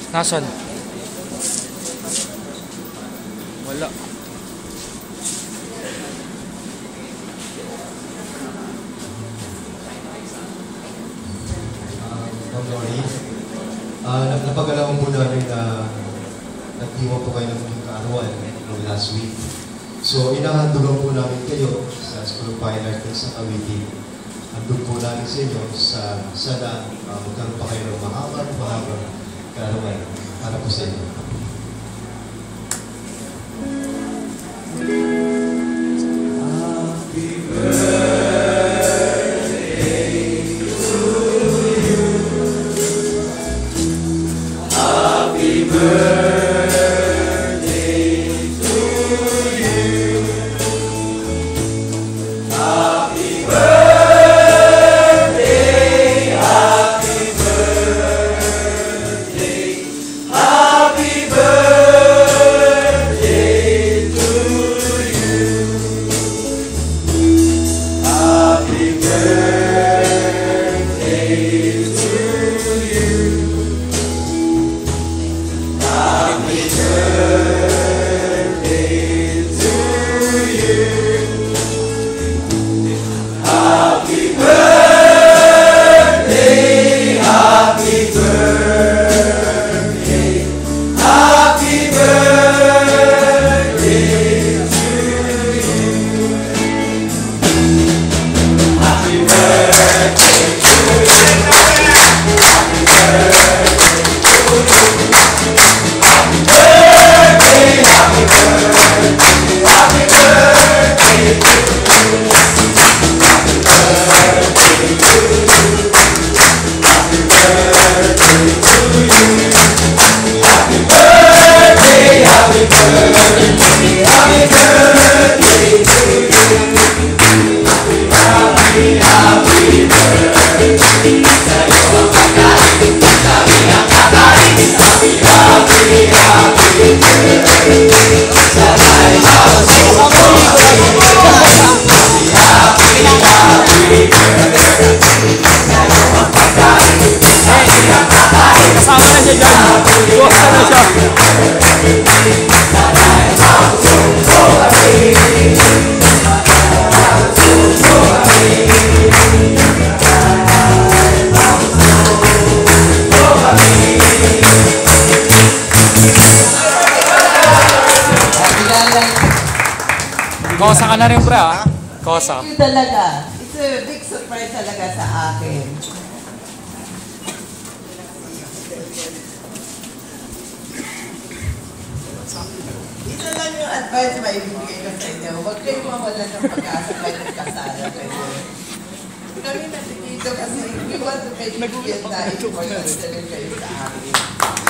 Nasaan? Wala. Napagalaman po namin na nagdiwa po kayo ng kaarawan last week. So, inahandugan po namin kayo sa School of Fine Arts sa Cavite. Handog po namin sa inyo sa sana magkaroon pa kayo ng mahabang kaarawan para po sa inyo. Kosa ka na rin, bro, ha? Kosa. Thank you talaga. It's a big surprise talaga sa akin. Ito lang yung advice na ibibigay ko sa inyo. Huwag kayo mawalan ng pag-asa kayo ng kasala kayo. Kami natin dito kasi we want to make you feel that important talaga kayo sa akin.